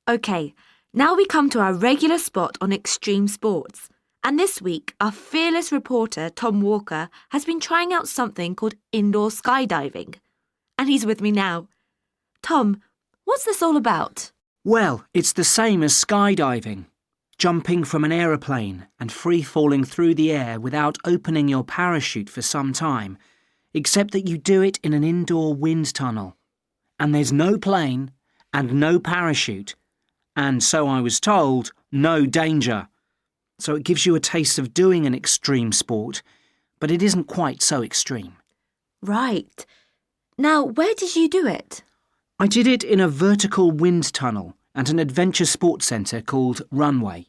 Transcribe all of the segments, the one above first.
OK, now we come to our regular spot on extreme sports. And this week, our fearless reporter, Tom Walker, has been trying out something called indoor skydiving. And he's with me now. Tom, what's this all about? Well, it's the same as skydiving. Jumping from an aeroplane and free-falling through the air without opening your parachute for some time, except that you do it in an indoor wind tunnel. And there's no plane and no parachute, and so I was told, no danger. So it gives you a taste of doing an extreme sport, but it isn't quite so extreme. Right. Now, where did you do it? I did it in a vertical wind tunnel at an adventure sports centre called Runway.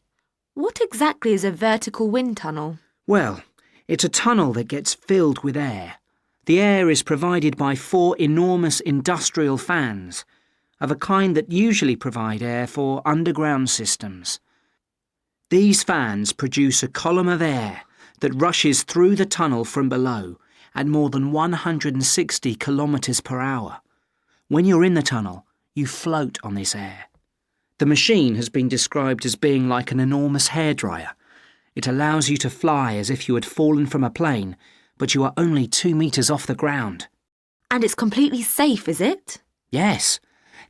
What exactly is a vertical wind tunnel? Well, it's a tunnel that gets filled with air. The air is provided by 4 enormous industrial fans, of a kind that usually provide air for underground systems. These fans produce a column of air that rushes through the tunnel from below at more than 160 kilometres per hour. When you're in the tunnel, you float on this air. The machine has been described as being like an enormous hairdryer. It allows you to fly as if you had fallen from a plane, but you are only 2 metres off the ground. And it's completely safe, is it? Yes.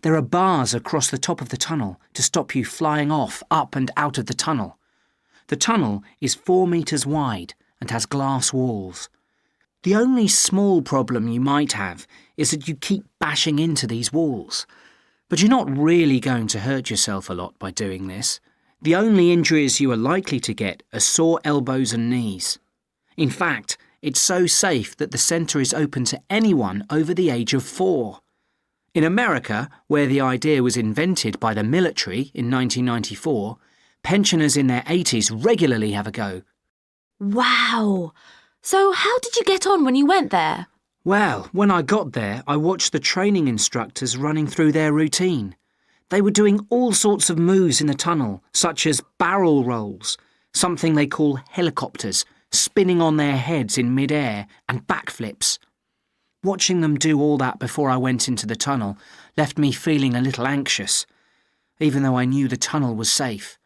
There are bars across the top of the tunnel to stop you flying off, up and out of the tunnel. The tunnel is 4 metres wide and has glass walls. The only small problem you might have is that you keep bashing into these walls. But you're not really going to hurt yourself a lot by doing this. The only injuries you are likely to get are sore elbows and knees. In fact, it's so safe that the centre is open to anyone over the age of 4. In America, where the idea was invented by the military in 1994, pensioners in their 80s regularly have a go. Wow! So how did you get on when you went there? Well, when I got there, I watched the training instructors running through their routine. They were doing all sorts of moves in the tunnel, such as barrel rolls, something they call helicopters, spinning on their heads in mid-air, and backflips. Watching them do all that before I went into the tunnel left me feeling a little anxious, even though I knew the tunnel was safe.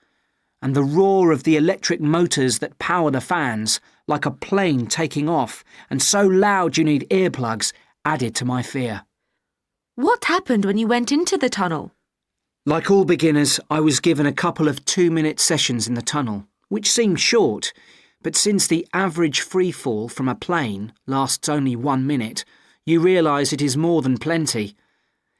And the roar of the electric motors that power the fans, like a plane taking off, and so loud you need earplugs, added to my fear. What happened when you went into the tunnel? Like all beginners, I was given a couple of 2-minute sessions in the tunnel, which seemed short, but since the average free fall from a plane lasts only 1 minute, you realise it is more than plenty.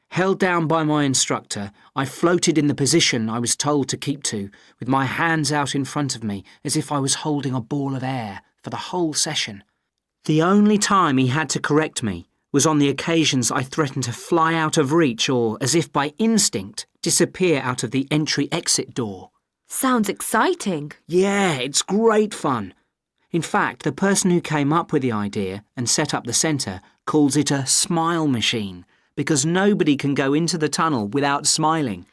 Held down by my instructor, I floated in the position I was told to keep to, with my hands out in front of me as if I was holding a ball of air for the whole session. The only time he had to correct me was on the occasions I threatened to fly out of reach or, as if by instinct, disappear out of the entry-exit door. Sounds exciting. Yeah, it's great fun. In fact, the person who came up with the idea and set up the centre calls it a smile machine, because nobody can go into the tunnel without smiling.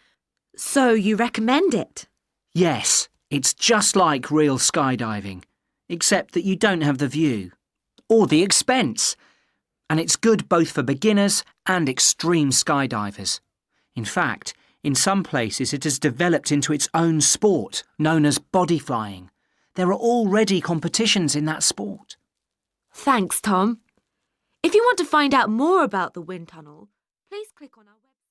So you recommend it? Yes, it's just like real skydiving, except that you don't have the view. Or the expense. And it's good both for beginners and extreme skydivers. In fact, in some places it has developed into its own sport, known as body flying. There are already competitions in that sport. Thanks, Tom. If you want to find out more about the wind tunnel, please click on our website.